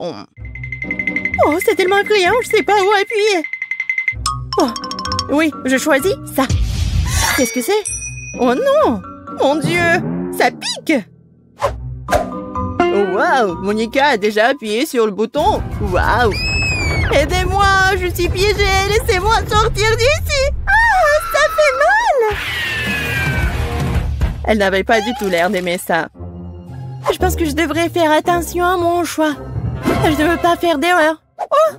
Oh, c'est tellement criant, je sais pas où appuyer. Oh, oui, je choisis ça. Qu'est-ce que c'est? Oh non! Mon Dieu! Ça pique! Oh, wow! Monica a déjà appuyé sur le bouton. Wow! Aidez-moi! Je suis piégée! Laissez-moi sortir d'ici! Ah! Ça fait mal! Elle n'avait pas du tout l'air d'aimer ça. Je pense que je devrais faire attention à mon choix. Je ne veux pas faire d'erreur. Oh!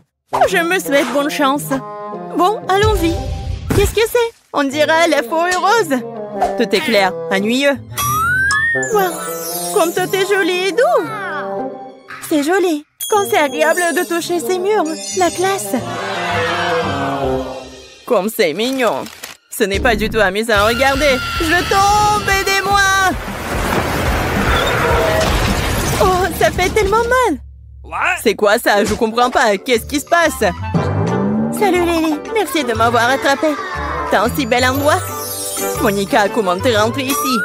Je me souhaite bonne chance. Bon, allons-y. Qu'est-ce que c'est? On dirait la forêt rose. Tout est clair, ennuyeux. Wow! Comme tout est joli et doux. C'est joli. Quand c'est agréable de toucher ces murs. La classe. Comme c'est mignon. Ce n'est pas du tout amusant. Regardez. Je tombe. Aidez-moi. Oh, ça fait tellement mal. C'est quoi ça? Je comprends pas. Qu'est-ce qui se passe? Salut Lily. Merci de m'avoir attrapé. T'as un si bel endroit. Monica, comment t'es rentrée ici?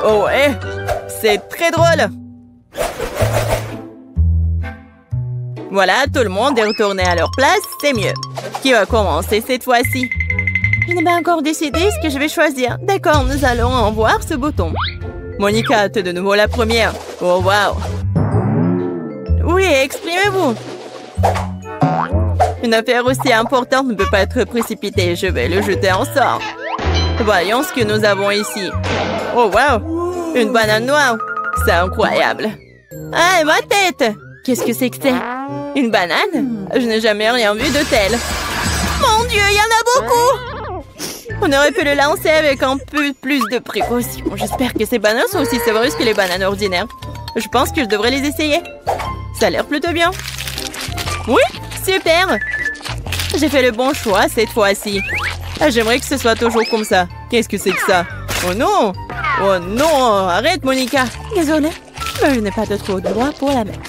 Oh ouais. C'est très drôle. Voilà, tout le monde est retourné à leur place. C'est mieux. Qui va commencer cette fois-ci? Je n'ai pas encore décidé ce que je vais choisir. D'accord, nous allons en voir ce bouton. Monica, t'es de nouveau la première. Oh, wow. Oui, exprimez-vous. Une affaire aussi importante ne peut pas être précipitée. Je vais le jeter en sort. Voyons ce que nous avons ici. Oh, wow. Une banane noire. C'est incroyable. Ah, ma tête. Qu'est-ce que c'est que c'est? Une banane? Je n'ai jamais rien vu de tel. Mon Dieu, il y en a beaucoup! On aurait pu le lancer avec un peu plus de précaution. J'espère que ces bananes sont aussi savreuses que les bananes ordinaires. Je pense que je devrais les essayer. Ça a l'air plutôt bien. Oui, super! J'ai fait le bon choix cette fois-ci. J'aimerais que ce soit toujours comme ça. Qu'est-ce que c'est que ça? Oh non! Oh non! Arrête, Monica! Désolée, mais je n'ai pas de trop de droit pour la mettre.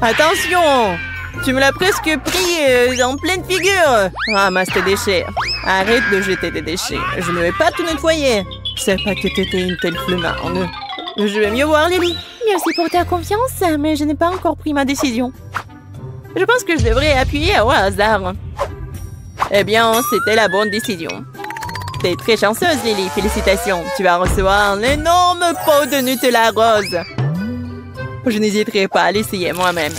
Attention! Tu me l'as presque pris en pleine figure! Ramasse tes déchets. Arrête de jeter des déchets. Je ne vais pas tout nettoyer. Je savais pas que tu étais une telle flemmarde. Je vais mieux voir, Lily. Merci pour ta confiance, mais je n'ai pas encore pris ma décision. Je pense que je devrais appuyer au hasard. Eh bien, c'était la bonne décision. T'es très chanceuse, Lily. Félicitations. Tu vas recevoir un énorme pot de Nutella rose. Je n'hésiterai pas à l'essayer moi-même.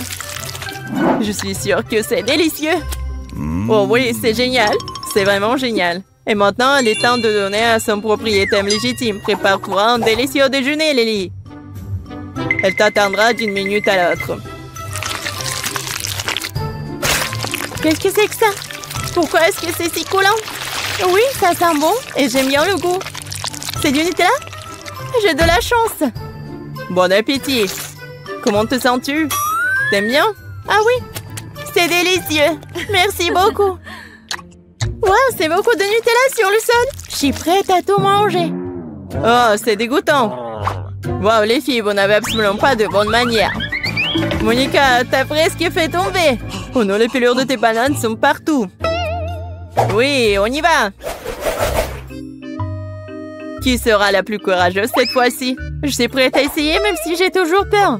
Je suis sûre que c'est délicieux. Oh oui, c'est génial. C'est vraiment génial. Et maintenant, il est temps de donner à son propriétaire légitime. Prépare-toi un délicieux déjeuner, Lily. Elle t'attendra d'une minute à l'autre. Qu'est-ce que c'est que ça? Pourquoi est-ce que c'est si collant? Oui, ça sent bon et j'aime bien le goût. C'est du Nutella? J'ai de la chance. Bon appétit. Comment te sens-tu? T'aimes bien? Ah oui, c'est délicieux. Merci beaucoup. Wow, c'est beaucoup de Nutella sur le sol. Je suis prête à tout manger. Oh, c'est dégoûtant. Wow, les filles, vous n'avez absolument pas de bonne manière. Monica, t'as presque fait tomber. Oh non, les pelures de tes bananes sont partout. Oui, on y va. Qui sera la plus courageuse cette fois-ci? Je suis prête à essayer même si j'ai toujours peur.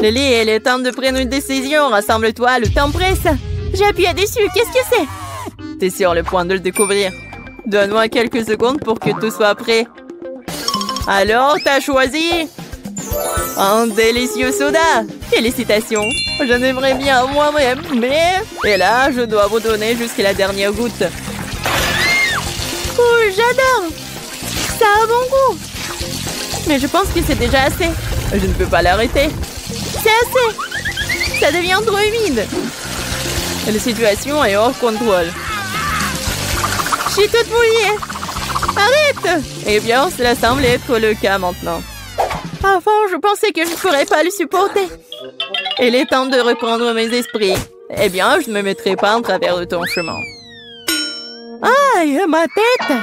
Lily, il est temps de prendre une décision. Rassemble-toi, le temps presse. J'ai appuyé dessus. Qu'est-ce que c'est? T'es sur le point de le découvrir. Donne-moi quelques secondes pour que tout soit prêt. Alors, t'as choisi un délicieux soda. Félicitations. J'en aimerais bien moi-même, mais... Et là, je dois vous donner jusqu'à la dernière goutte. Oh, j'adore. Ça a bon goût. Mais je pense que c'est déjà assez. Je ne peux pas l'arrêter. C'est assez. Ça devient trop humide. La situation est hors contrôle. Je suis toute mouillée. Arrête. Eh bien, cela semble être le cas maintenant. Avant, je pensais que je ne pourrais pas le supporter. Il est temps de reprendre mes esprits. Eh bien, je ne me mettrai pas en travers de ton chemin. Aïe, ma tête!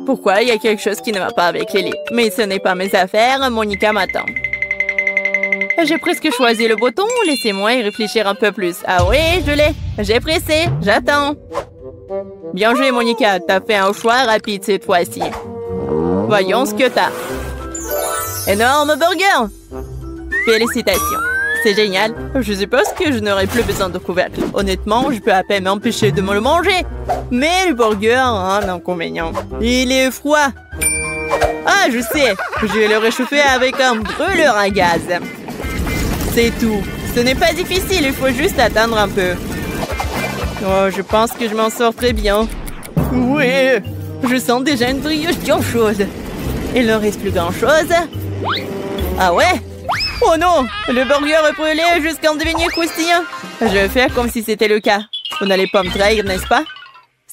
Pourquoi il y a quelque chose qui ne va pas avec Lily? Mais ce n'est pas mes affaires, Monica m'attend. J'ai presque choisi le bouton, laissez-moi y réfléchir un peu plus. Ah oui, je l'ai. J'ai pressé, j'attends. Bien joué, Monica, t'as fait un choix rapide cette fois-ci. Voyons ce que t'as. Énorme burger! Félicitations! C'est génial! Je suppose que je n'aurai plus besoin de couvercle. Honnêtement, je peux à peine m'empêcher de me le manger. Mais le burger a un inconvénient. Il est froid. Ah, je sais! Je vais le réchauffer avec un brûleur à gaz. C'est tout. Ce n'est pas difficile, il faut juste attendre un peu. Oh, je pense que je m'en sors très bien. Oui! Je sens déjà une brioche bien chaude. Il ne reste plus grand-chose. Ah ouais? Oh non! Le burger est brûlé jusqu'à en devenir croustillant. Je vais faire comme si c'était le cas. Vous n'allez pas me trahir, n'est-ce pas?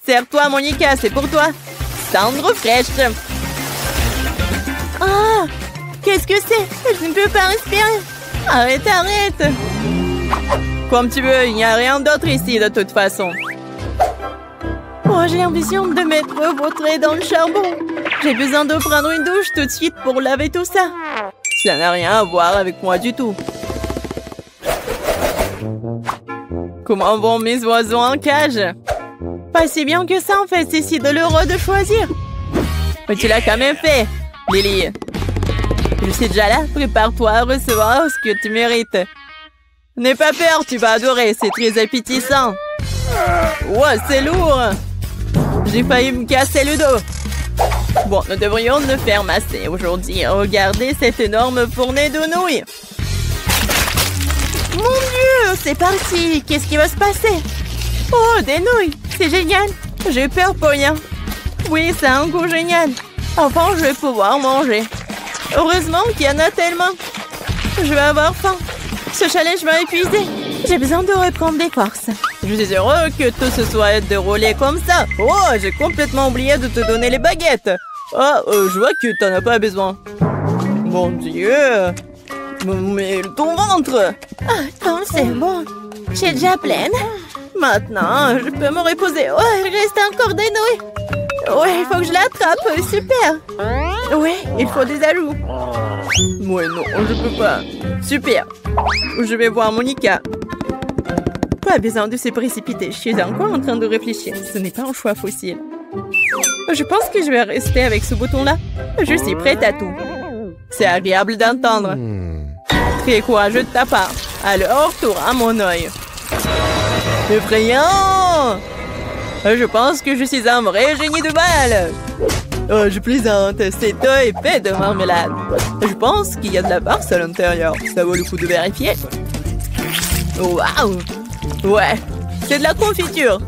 Serre-toi, Monica, c'est pour toi. Cendre fraîche. Ah! Qu'est-ce que c'est? Je ne peux pas respirer. Arrête, arrête! Comme tu veux, il n'y a rien d'autre ici de toute façon. Oh, j'ai l'ambition de mettre votre nez dans le charbon. J'ai besoin de prendre une douche tout de suite pour laver tout ça. Ça n'a rien à voir avec moi du tout. Comment vont mes oiseaux en cage? Pas si bien que ça en fait, c'est si douloureux de choisir. Mais tu l'as quand même fait, Lily. Je suis déjà là, prépare-toi à recevoir ce que tu mérites. N'aie pas peur, tu vas adorer, c'est très appétissant. Wow, c'est lourd. J'ai failli me casser le dos. Bon, nous devrions nous faire masser aujourd'hui. Regardez cette énorme fournée de nouilles. Mon Dieu, c'est parti. Qu'est-ce qui va se passer? Oh, des nouilles. C'est génial. J'ai peur pour rien. Oui, ça a un goût génial. Enfin, je vais pouvoir manger. Heureusement qu'il y en a tellement. Je vais avoir faim. Ce challenge m'a épuisé. J'ai besoin de reprendre des forces. Je suis heureux que tout se soit déroulé comme ça. Oh, j'ai complètement oublié de te donner les baguettes. Je vois que t'en as pas besoin. Mon Dieu. Mais ton ventre. Ah, non, c'est bon. J'ai déjà pleine. Maintenant, je peux me reposer. Oh, il reste encore des nouilles. Ouais, il faut que je l'attrape. Super. Oui, il faut des ajouts. Ouais, non, je peux pas. Super. Je vais voir Monica. Pas besoin de se précipiter. Je suis encore en train de réfléchir. Ce n'est pas un choix facile. Je pense que je vais rester avec ce bouton-là. Je suis prête à tout. C'est agréable d'entendre. Très courageux de ta part. Alors, tour à mon œil. Effrayant! Je pense que je suis un vrai génie de balle. Oh, je plaisante. Cet œil est fait de marmelade. Je pense qu'il y a de la farce à l'intérieur. Ça vaut le coup de vérifier. Waouh! Ouais, c'est de la confiture.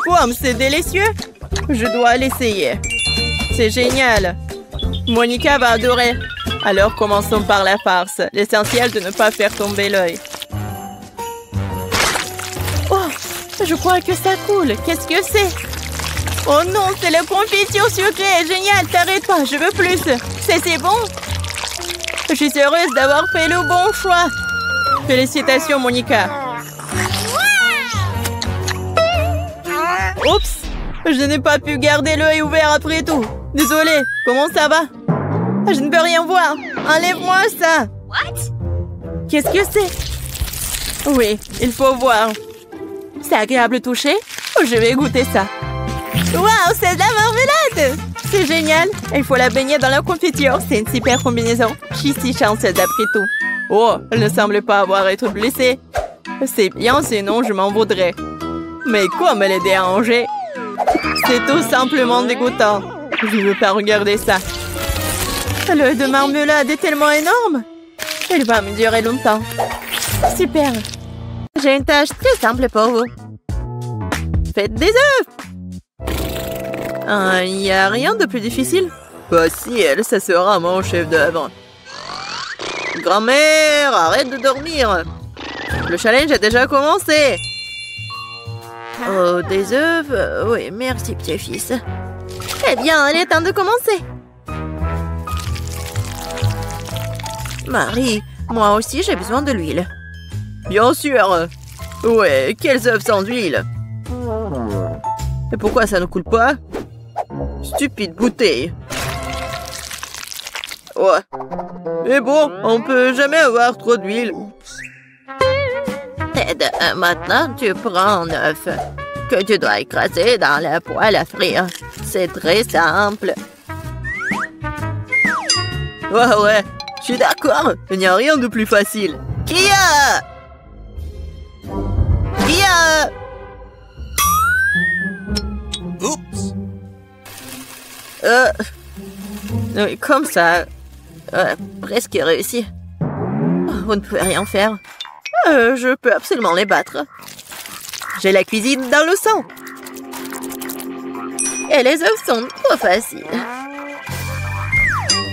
Wow, c'est délicieux. Je dois l'essayer. C'est génial. Monica va adorer. Alors commençons par la farce. L'essentiel de ne pas faire tomber l'œil. Oh, je crois que ça coule. Qu'est-ce que c'est? Oh non, c'est la confiture sucrée. Génial, t'arrêtes pas, je veux plus. C'est bon. Je suis heureuse d'avoir fait le bon choix. Félicitations, Monica. Oups, je n'ai pas pu garder l'œil ouvert après tout. Désolée, comment ça va? Je ne peux rien voir. Enlève-moi ça. Qu'est-ce que c'est? Oui, il faut voir. C'est agréable de toucher? Je vais goûter ça. Waouh, c'est de la marmelade! C'est génial. Il faut la baigner dans la confiture. C'est une super combinaison. Je suis si chanceuse après tout. Oh, elle ne semble pas avoir été blessée. C'est bien, sinon je m'en voudrais. Mais comme elle est dérangée, c'est tout simplement dégoûtant. Je ne veux pas regarder ça. L'œil de marmelade est tellement énorme. Il va me durer longtemps. Super. J'ai une tâche très simple pour vous. Faites des œufs. Il n'y a rien de plus difficile. Facile, ça sera mon chef d'œuvre. Grand-mère, arrête de dormir. Le challenge a déjà commencé. Oh, des œufs? Oui, merci, petit-fils. Eh bien, il est temps de commencer. Marie, moi aussi, j'ai besoin de l'huile. Bien sûr. Ouais, quels œufs sans huile? Et pourquoi ça ne coule pas? Stupide bouteille. Ouais. Mais bon, on peut jamais avoir trop d'huile. Ted, maintenant, tu prends un œuf que tu dois écraser dans la poêle à frire. C'est très simple. Ouais, Je suis d'accord, il n'y a rien de plus facile. Kia! Kia! Oups! Oui, comme ça. Presque réussi. Vous ne pouvez rien faire. Je peux absolument les battre. J'ai la cuisine dans le sang. Et les œufs sont trop faciles.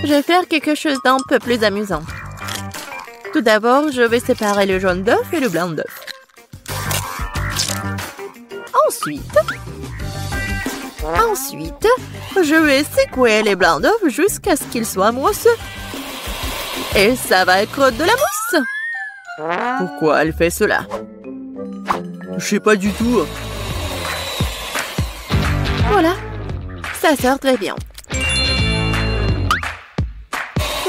Je vais faire quelque chose d'un peu plus amusant. Tout d'abord, je vais séparer le jaune d'œuf et le blanc d'œuf. Ensuite, je vais secouer les blancs d'œuf jusqu'à ce qu'ils soient mousseux. Et ça va être de la mousse. Pourquoi elle fait cela? Je sais pas du tout. Voilà, ça sert très bien.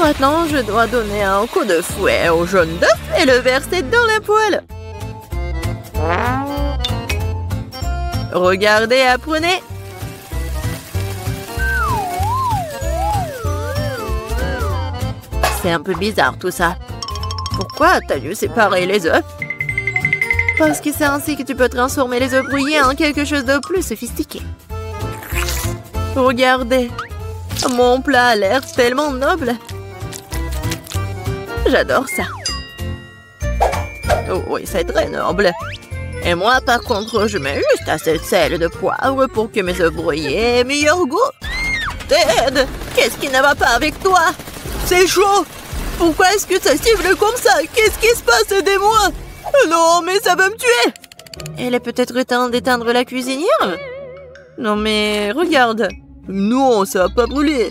Maintenant, je dois donner un coup de fouet au jaune d'œuf et le verser dans la poêle. Regardez, apprenez. C'est un peu bizarre tout ça. Pourquoi t'as dû séparer les œufs? Parce que c'est ainsi que tu peux transformer les œufs brouillés en quelque chose de plus sophistiqué. Regardez, mon plat a l'air tellement noble. J'adore ça. Oh oui, c'est très noble. Et moi, par contre, je mets juste assez de sel et de poivre pour que mes œufs brouillés aient meilleur goût. Ted, qu'est-ce qui ne va pas avec toi? C'est chaud. Pourquoi est-ce que ça siffle comme ça? Qu'est-ce qui se passe? Aidez-moi. Non, mais ça va me tuer. Il est peut-être temps d'éteindre la cuisinière? Non, mais regarde. Non, ça va pas brûler.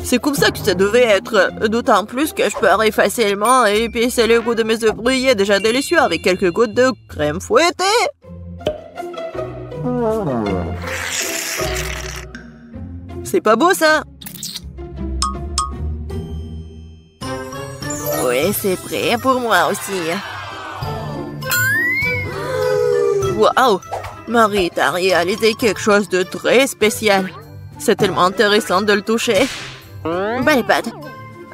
C'est comme ça que ça devait être. D'autant plus que je parie facilement et épicer le goût de mes œufs brouillés déjà délicieux avec quelques gouttes de crème fouettée. C'est pas beau, ça? Oui, c'est prêt pour moi aussi. Waouh! Marie, t'as réalisé quelque chose de très spécial. C'est tellement intéressant de le toucher. Belle pâte.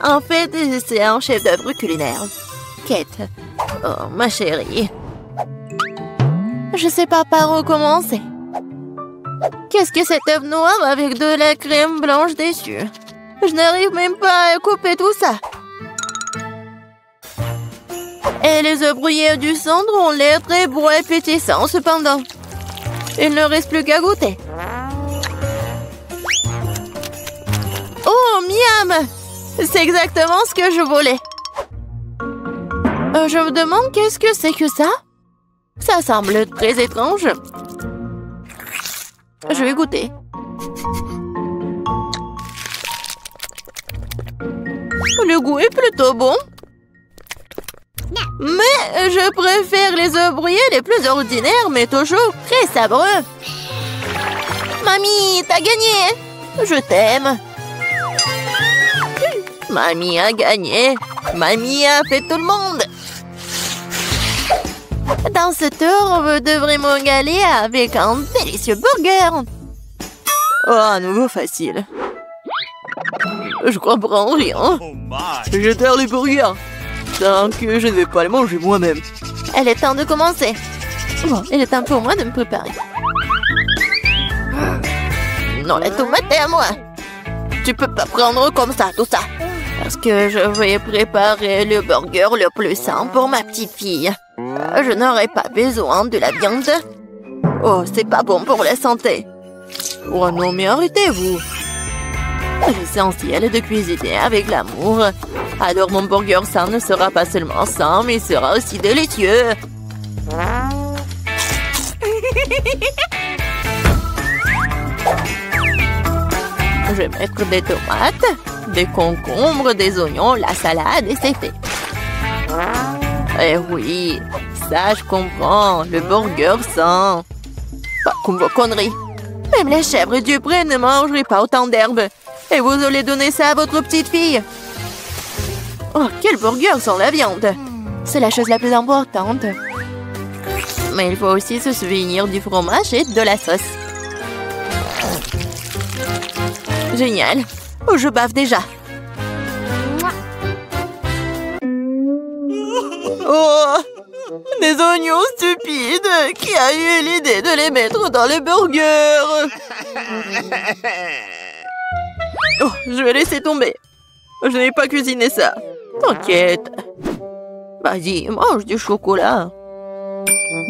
En fait, c'est un chef-d'œuvre culinaire. Kate. Oh, ma chérie. Je sais pas par où commencer. Qu'est-ce que cet œuf noir avec de la crème blanche dessus? Je n'arrive même pas à couper tout ça. Et les œufs brouillés du centre ont l'air très beaux et pétissants cependant. Il ne reste plus qu'à goûter. Oh, miam! C'est exactement ce que je voulais. Je me demande qu'est-ce que c'est que ça? Ça semble très étrange. Je vais goûter. Le goût est plutôt bon. Mais je préfère les œufs brouillés les plus ordinaires, mais toujours très sabreux. Mamie, t'as gagné! Je t'aime. Mamie a gagné. Mamie a fait tout le monde. Dans ce tour, vous devrez me régaler avec un délicieux burger. Oh, à nouveau facile. Je comprends rien. Je terre les burgers. Tant que je ne vais pas les manger moi-même. Il est temps de commencer. Bon, il est temps pour moi de me préparer. Non, la tomate est à moi. Tu peux pas prendre comme ça, tout ça. Parce que je vais préparer le burger le plus sain pour ma petite fille. Je n'aurai pas besoin de la viande. Oh, c'est pas bon pour la santé. Oh non, mais arrêtez-vous. L'essentiel est de cuisiner avec l'amour. Alors mon burger sain ne sera pas seulement sain, mais sera aussi délicieux. Je vais mettre des tomates, des concombres, des oignons, la salade et c'est fait. Eh oui, ça je comprends, le burger sain. Pas comme vos conneries. Même les chèvres du pré ne mangeraient pas autant d'herbes. Et vous allez donner ça à votre petite fille. Oh, quel burger sans la viande. C'est la chose la plus importante. Mais il faut aussi se souvenir du fromage et de la sauce. Génial. Oh, je bave déjà. Oh! Des oignons stupides! Qui a eu l'idée de les mettre dans le burger? Oh, je vais laisser tomber. Je n'ai pas cuisiné ça. T'inquiète. Vas-y, mange du chocolat.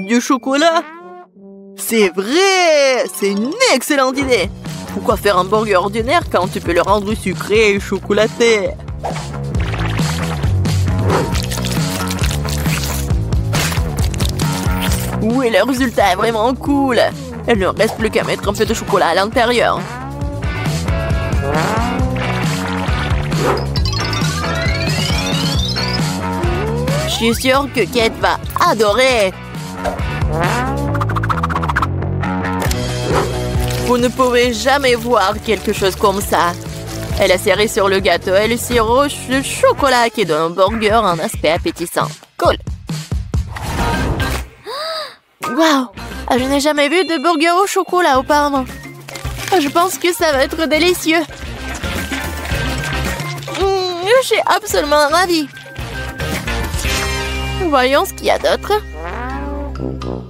Du chocolat? C'est vrai! C'est une excellente idée! Pourquoi faire un burger ordinaire quand tu peux le rendre sucré et chocolaté? Oui, le résultat est vraiment cool! Il ne reste plus qu'à mettre un peu de chocolat à l'intérieur. Je suis sûre que Kate va adorer! Vous ne pouvez jamais voir quelque chose comme ça. Elle a serré sur le gâteau et le sirop de chocolat qui donne au burger un aspect appétissant. Cool! Waouh! Je n'ai jamais vu de burger au chocolat auparavant. Je pense que ça va être délicieux. Je suis absolument ravie. Voyons ce qu'il y a d'autre.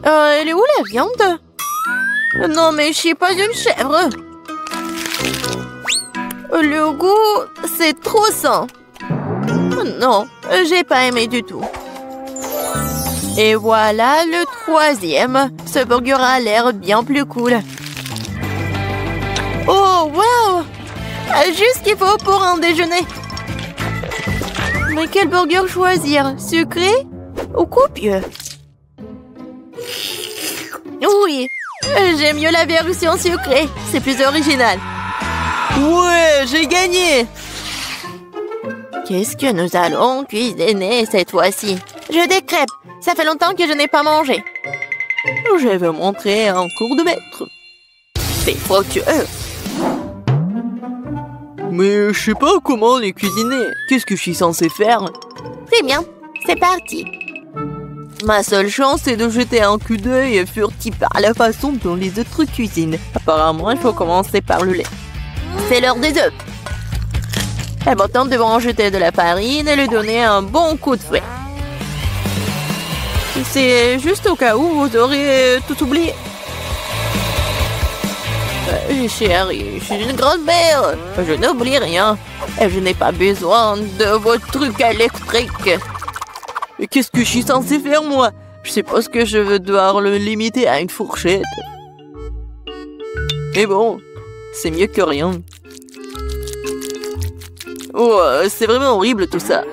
Elle est où la viande? Non, mais je suis pas une chèvre. Le goût, c'est trop sain. Non, j'ai pas aimé du tout. Et voilà le troisième. Ce burger a l'air bien plus cool. Oh, wow! Juste ce qu'il faut pour un déjeuner. Mais quel burger choisir? Sucré ou copieux? Oui, j'aime mieux la version sucrée. C'est plus original. Ouais, j'ai gagné! Qu'est-ce que nous allons cuisiner cette fois-ci? Je veux des crêpes. Ça fait longtemps que je n'ai pas mangé. Je vais montrer un cours de maître. C'est fructueux. Mais je sais pas comment les cuisiner. Qu'est-ce que je suis censé faire? C'est bien, c'est parti. Ma seule chance est de jeter un coup d'œil furtif à la façon dont les autres cuisinent. Apparemment, il faut commencer par le lait. C'est l'heure des œufs. Et maintenant, devons jeter de la farine et lui donner un bon coup de fouet. C'est juste au cas où vous aurez tout oublié. Chérie, je suis une grand-mère. Je n'oublie rien. Et je n'ai pas besoin de vos trucs électriques. Mais qu'est-ce que je suis censée faire, moi? Je suppose que je vais devoir le limiter à une fourchette. Mais bon, c'est mieux que rien. Oh, c'est vraiment horrible tout ça.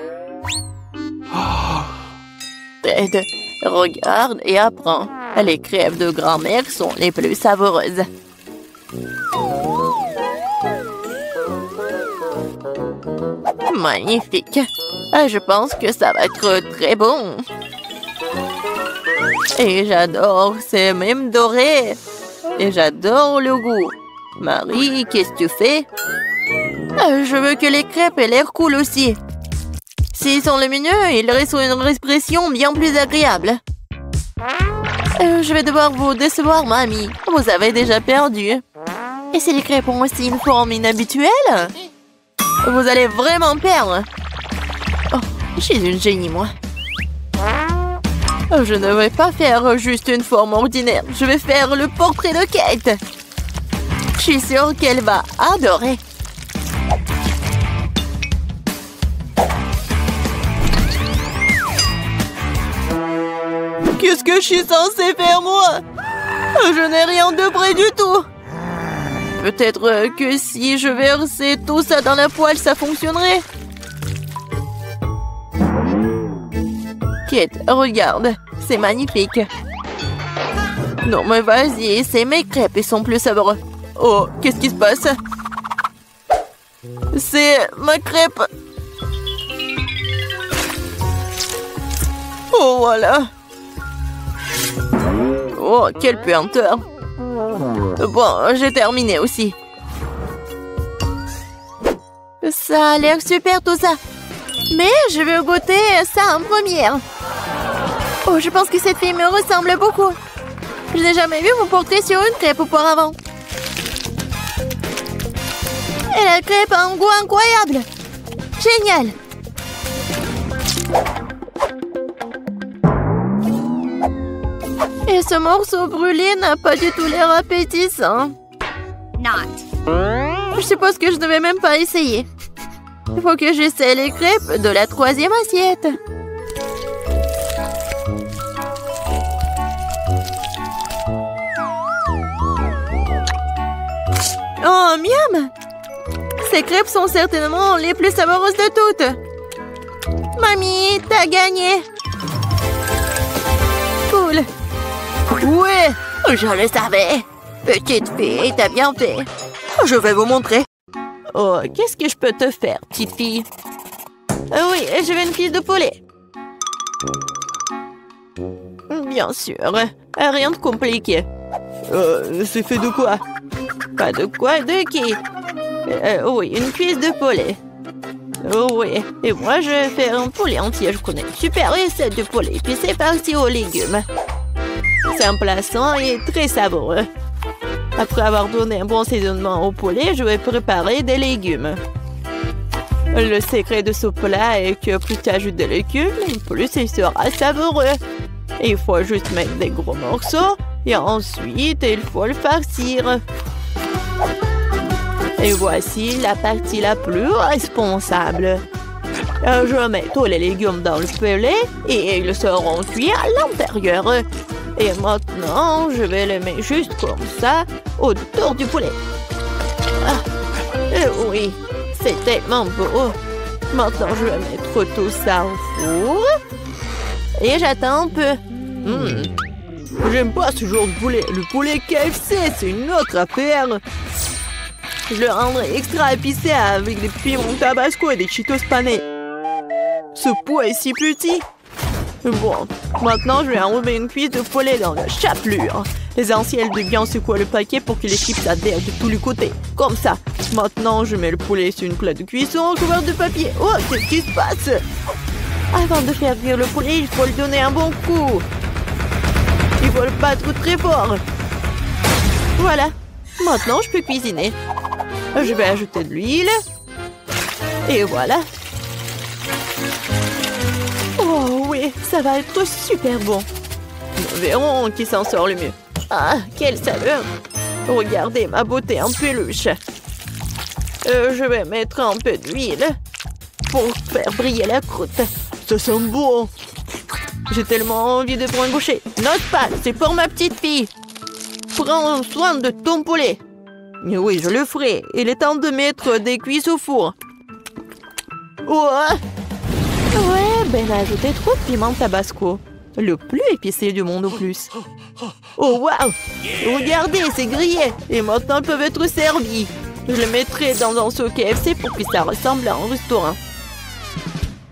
Ted, regarde et apprends. Les crêpes de grand-mère sont les plus savoureuses. Magnifique. Je pense que ça va être très bon. Et j'adore, c'est même doré. Et j'adore le goût. Marie, qu'est-ce que tu fais? Je veux que les crêpes aient l'air cool aussi. S'ils sont les mignons, ils restent une expression bien plus agréable. Je vais devoir vous décevoir, mamie. Vous avez déjà perdu. Et si les crêpes ont aussi une forme inhabituelle? Vous allez vraiment perdre. Oh, je suis une génie, moi. Je ne vais pas faire juste une forme ordinaire. Je vais faire le portrait de Kate. Je suis sûre qu'elle va adorer. Qu'est-ce que je suis censée faire, moi? Je n'ai rien de près du tout. Peut-être que si je versais tout ça dans la poêle, ça fonctionnerait. Kate, regarde. C'est magnifique. Non, mais vas-y, c'est mes crêpes, ils sont plus savoureux. Oh, qu'est-ce qui se passe? C'est ma crêpe. Oh, voilà. Oh, quelle puanteur. Bon, j'ai terminé aussi. Ça a l'air super tout ça. Mais je veux goûter ça en première. Oh, je pense que cette fille me ressemble beaucoup. Je n'ai jamais vu mon portrait sur une crêpe auparavant. Et la crêpe a un goût incroyable. Génial. Et ce morceau brûlé n'a pas du tout l'air appétissant. Je suppose que je ne vais même pas essayer. Il faut que j'essaie les crêpes de la 3e assiette. Oh, miam! Ces crêpes sont certainement les plus savoureuses de toutes. Mamie, t'as gagné! Cool! Ouais! Je le savais! Petite fille, t'as bien fait! Je vais vous montrer. Oh, qu'est-ce que je peux te faire, petite fille? Oui, je veux une cuisse de poulet. Bien sûr. Rien de compliqué. C'est fait de quoi? Pas de quoi, de qui? Oui, une cuisse de poulet. Oui, et moi je vais faire un poulet entier. Je connais une super recette de poulet. Puis c'est parti aux légumes. C'est un plat sain et très savoureux. Après avoir donné un bon assaisonnement au poulet, je vais préparer des légumes. Le secret de ce plat est que plus tu ajoutes de légumes, plus il sera savoureux. Il faut juste mettre des gros morceaux et ensuite il faut le farcir. Et voici la partie la plus responsable. Je mets tous les légumes dans le poulet et ils seront cuits à l'intérieur. Et maintenant, je vais les mettre juste comme ça autour du poulet. Oui, c'est tellement beau. Maintenant, je vais mettre tout ça au four. Et j'attends un peu. J'aime pas ce genre de poulet. Le poulet KFC, c'est une autre affaire. Je le rendrai extra épicé avec des piments tabasco et des Cheetos panés. Ce pot est si petit. Bon, maintenant je vais enlever une cuisse de poulet dans la chapelure. L'essentiel de bien secouer le paquet pour que les chips adhèrent de tous les côtés. Comme ça. Maintenant, je mets le poulet sur une plaque de cuisson recouverte de papier. Oh, qu'est-ce qui se passe? Avant de faire cuire le poulet, il faut lui donner un bon coup. Il faut le battre très fort. Voilà. Maintenant, je peux cuisiner. Je vais ajouter de l'huile. Et voilà. Oh oui, ça va être super bon. Nous verrons qui s'en sort le mieux. Ah, quelle saveur! Regardez ma beauté en peluche. Je vais mettre un peu d'huile pour faire briller la croûte. Ça sent bon. J'ai tellement envie de prendre un bouchée. Note pas, c'est pour ma petite fille. Prends soin de ton poulet. Oui, je le ferai. Il est temps de mettre des cuisses au four. Oh. Ouais, ben ajoutez trop de piment tabasco. Le plus épicé du monde au plus. Oh, waouh! Regardez, c'est grillé. Et maintenant, ils peuvent être servis. Je le mettrai dans un seau KFC pour que ça ressemble à un restaurant.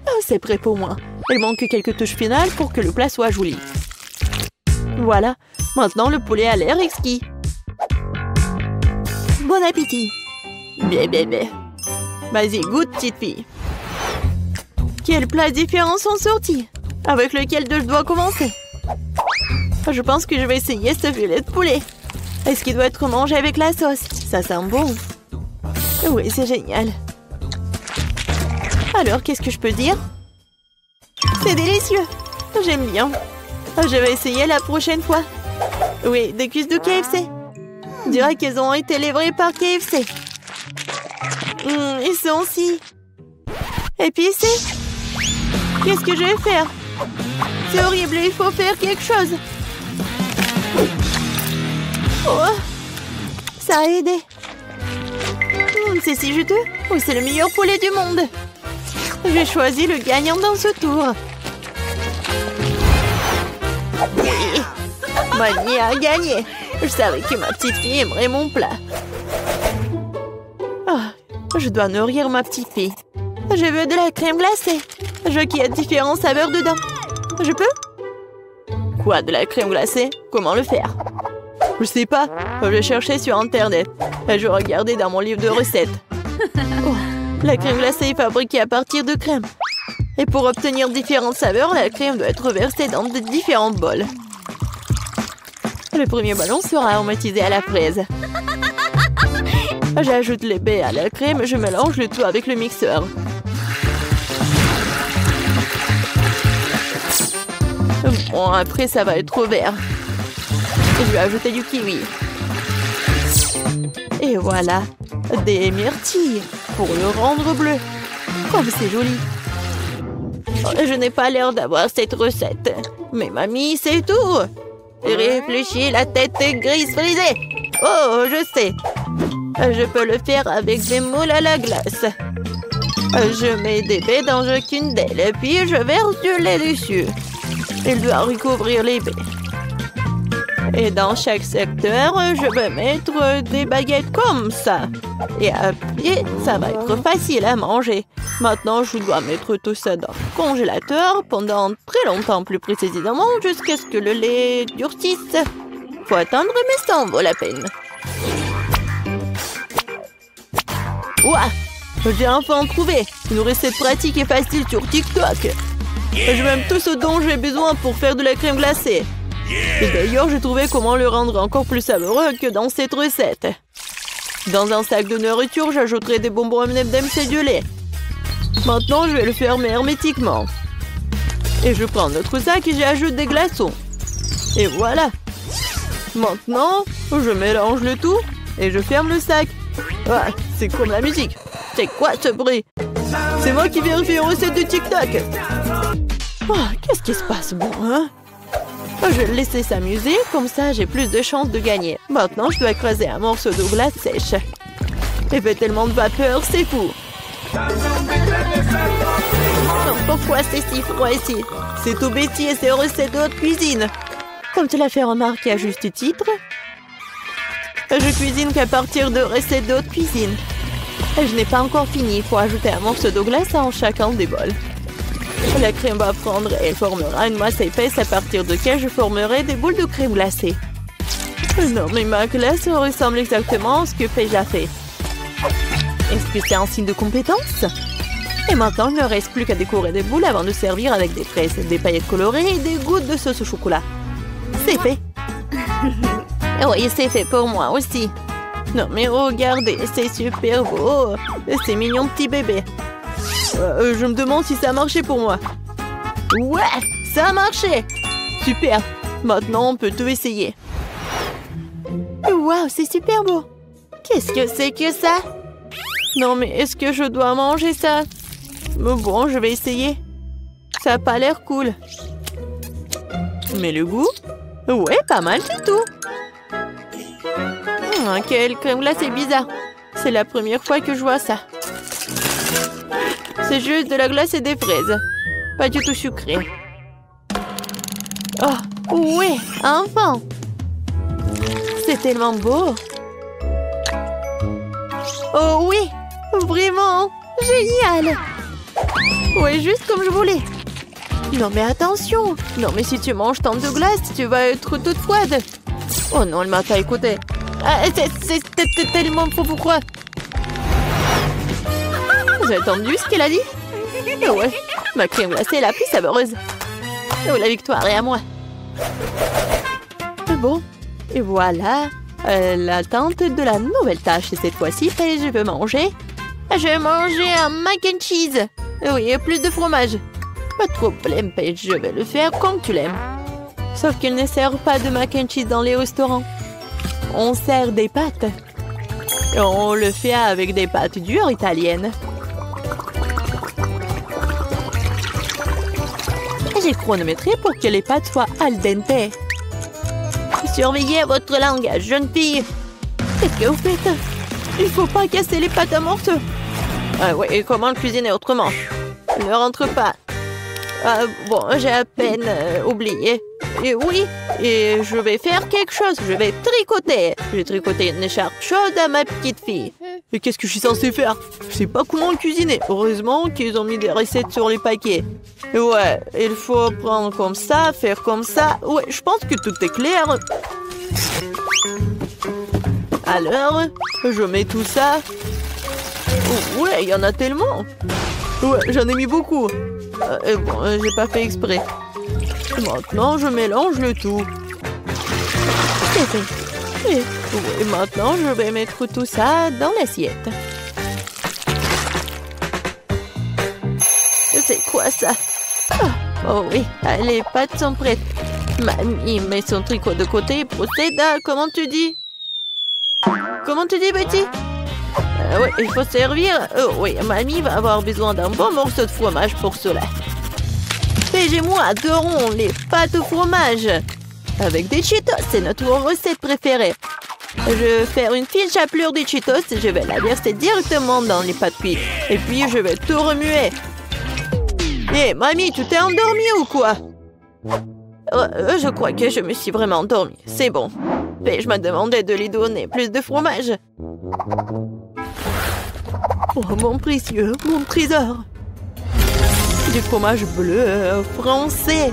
Oh, c'est prêt pour moi. Il manque quelques touches finales pour que le plat soit joli. Voilà. Maintenant, le poulet a l'air exquis. Bon appétit. Bien, bien, bien. Vas-y, goûte, petite fille. Quels plats différents sont sortis? Avec lequel je dois commencer? Je pense que je vais essayer ce filet de poulet. Est-ce qu'il doit être mangé avec la sauce? Ça sent bon. Oui, c'est génial. Alors, qu'est-ce que je peux dire? C'est délicieux. J'aime bien. Je vais essayer la prochaine fois. Oui, des cuisses de KFC. On dirait qu'elles ont été livrées par KFC. Ils sont si épicés. Qu'est-ce que je vais faire? C'est horrible, il faut faire quelque chose. Oh, ça a aidé. C'est si juteux. Oui, c'est le meilleur poulet du monde. J'ai choisi le gagnant dans ce tour. Oui, Mamie a gagné. Je savais que ma petite fille aimerait mon plat. Oh, je dois nourrir ma petite fille. Je veux de la crème glacée. Je veux qu'il y ait différentes saveurs dedans. Je peux? Quoi, de la crème glacée? Comment le faire? Je sais pas. Je cherchais sur Internet. Je regardais dans mon livre de recettes. Oh, la crème glacée est fabriquée à partir de crème. Et pour obtenir différentes saveurs, la crème doit être versée dans de différents bols. Le premier ballon sera aromatisé à la fraise. J'ajoute les baies à la crème, je mélange le tout avec le mixeur. Bon, après ça va être vert. Je vais ajouter du kiwi. Et voilà, des myrtilles pour le rendre bleu. Comme c'est joli. Oh, je n'ai pas l'air d'avoir cette recette. Mais mamie, c'est tout. Réfléchis, la tête est grise frisée. Oh, je sais. Je peux le faire avec des moules à la glace. Je mets des baies dans chacune d'elles, puis je verse du lait dessus. Il doit recouvrir les baies. Et dans chaque secteur, je vais mettre des baguettes comme ça. Et après, ça va être facile à manger. Maintenant, je dois mettre tout ça dans le congélateur pendant très longtemps, plus précisément, jusqu'à ce que le lait durcisse. Faut attendre, mais ça en vaut la peine. Ouah! J'ai enfin trouvé une recette pratique et facile sur TikTok. J'ai même tout ce dont j'ai besoin pour faire de la crème glacée. Et d'ailleurs, j'ai trouvé comment le rendre encore plus savoureux que dans cette recette. Dans un sac de nourriture, j'ajouterai des bonbons M&M's et du lait. Maintenant, je vais le fermer hermétiquement. Et je prends notre sac et j'y ajoute des glaçons. Et voilà. Maintenant, je mélange le tout et je ferme le sac. Ah, c'est comme la musique. C'est quoi ce bruit? C'est moi qui vérifie une recette de TikTok. Oh, qu'est-ce qui se passe bon, hein? Je vais le laisser s'amuser, comme ça j'ai plus de chances de gagner. Maintenant, je dois écraser un morceau de glace sèche. Il fait tellement de vapeur, c'est fou. Pourquoi c'est si froid ici? C'est tout Betty et ses recettes de haute cuisine. Comme tu l'as fait remarquer à juste titre, je cuisine qu'à partir de recettes de haute cuisine. Je n'ai pas encore fini, il faut ajouter un morceau de glace en chacun des bols. La crème va prendre et formera une masse épaisse à partir de laquelle je formerai des boules de crème glacée. Non, mais ma glace ressemble exactement à ce que Paige fait. Est-ce que c'est un signe de compétence? Et maintenant, il ne reste plus qu'à décorer des boules avant de servir avec des fraises, des paillettes colorées et des gouttes de sauce au chocolat. C'est fait. Oui, c'est fait pour moi aussi. Non, mais regardez, c'est super beau. C'est mignon petit bébé. Je me demande si ça a marché pour moi. Ouais, ça a marché. Super. Maintenant, on peut tout essayer. Waouh, c'est super beau. Qu'est-ce que c'est que ça? Non, mais est-ce que je dois manger ça? Bon, je vais essayer. Ça n'a pas l'air cool. Mais le goût? Ouais, pas mal du tout. Quelle crème glacée bizarre. C'est la première fois que je vois ça. C'est juste de la glace et des fraises. Pas du tout sucré. Oh, ouais, enfin. C'est tellement beau. Oh oui, vraiment, génial. Ouais, juste comme je voulais. Non mais attention. Non mais si tu manges tant de glace, tu vas être toute froide. Oh non, elle m'a pas écouté. Ah, c'est tellement faux, pourquoi? J'ai entendu ce qu'elle a dit? Oh ouais, ma crème glacée est la plus savoureuse. Oh, la victoire est à moi. Bon, et voilà l'attente de la nouvelle tâche. Et cette fois-ci, je veux manger. Je vais manger un mac and cheese. Oui, et plus de fromage. Pas de problème, Paige, je vais le faire comme tu l'aimes. Sauf qu'ils ne servent pas de mac and cheese dans les restaurants. On sert des pâtes. Et on le fait avec des pâtes dures italiennes. J'ai chronométré pour que les pâtes soient al dente. Surveillez votre langage, jeune fille. Qu'est-ce que vous faites? Il faut pas casser les pâtes à morceaux. Ah ouais, et comment le cuisiner autrement? Ne rentre pas. Ah, bon, j'ai à peine oublié. Et oui, et je vais faire quelque chose. Je vais tricoter. J'ai tricoté une écharpe chaude à ma petite fille. Et qu'est-ce que je suis censée faire? Je sais pas comment cuisiner. Heureusement qu'ils ont mis des recettes sur les paquets. Ouais, il faut prendre comme ça, faire comme ça. Ouais, je pense que tout est clair. Alors, je mets tout ça. Ouais, il y en a tellement. Ouais, j'en ai mis beaucoup. Et bon, j'ai pas fait exprès. Maintenant, je mélange le tout. C'est fait. Et maintenant, je vais mettre tout ça dans l'assiette. C'est quoi ça? Oh oui, les pâtes sont prêtes. Mamie met son tricot de côté et procède à... Comment tu dis? Comment tu dis, Betty? Oui, il faut servir. Oui, Mamie va avoir besoin d'un bon morceau de fromage pour cela. Paige et moi adorons les pâtes au fromage. Avec des Cheetos, c'est notre recette préférée. Je vais faire une fine chapelure de Cheetos et je vais la verser directement dans les pâtes cuites. Et puis, je vais tout remuer. Hé, Mamie, tu t'es endormie ou quoi? Je crois que je me suis vraiment endormie. C'est bon. Et je me demandais de lui donner plus de fromage. Oh, mon précieux, mon trésor. Du fromage bleu français.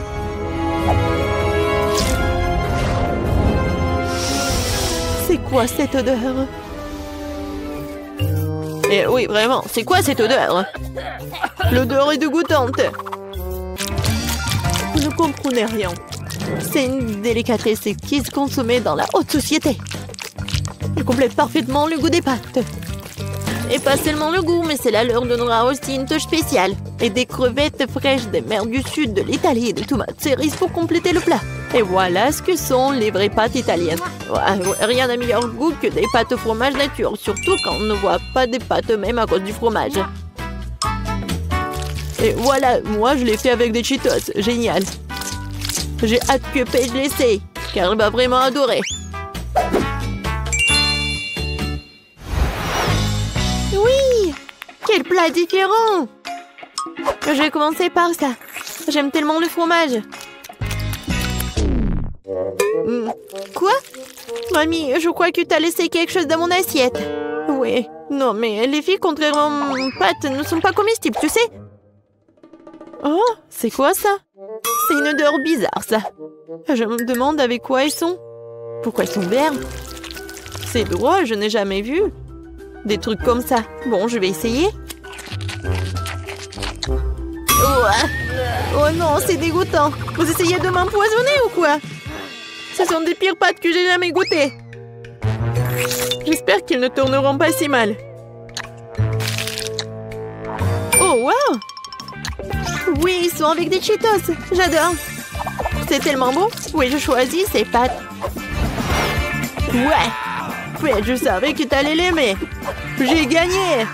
C'est quoi cette odeur? Eh oui, vraiment, c'est quoi cette odeur? L'odeur est dégoûtante. Vous ne comprenez rien. C'est une délicatesse qui se consommait dans la haute société. Elle complète parfaitement le goût des pâtes. Et pas seulement le goût, mais cela leur donnera aussi une touche spéciale. Et des crevettes fraîches des mers du sud de l'Italie et des tomates cerises pour compléter le plat. Et voilà ce que sont les vraies pâtes italiennes. Rien n'a meilleur goût que des pâtes au fromage nature, surtout quand on ne voit pas des pâtes même à cause du fromage. Et voilà, moi je l'ai fait avec des Cheetos. Génial. J'ai hâte que Paige l'essaye, car elle va vraiment adorer. Oui! Quel plat différent! Je vais commencer par ça. J'aime tellement le fromage. Quoi? Mamie, je crois que tu as laissé quelque chose dans mon assiette. Oui. Non, mais les filles, contrairement aux pâtes, ne sont pas comestibles, tu sais? Oh, c'est quoi ça? C'est une odeur bizarre, ça. Je me demande avec quoi ils sont. Pourquoi ils sont verts? C'est drôle, je n'ai jamais vu des trucs comme ça. Bon, je vais essayer. Oh non, c'est dégoûtant. Vous essayez de m'empoisonner ou quoi? Ce sont des pires pâtes que j'ai jamais goûtées. J'espère qu'ils ne tourneront pas si mal. Oh, wow! Oui, ils sont avec des Cheetos. J'adore. C'est tellement bon. Oui, je choisis ces pâtes. Ouais, je savais que t'allais l'aimer. J'ai gagné.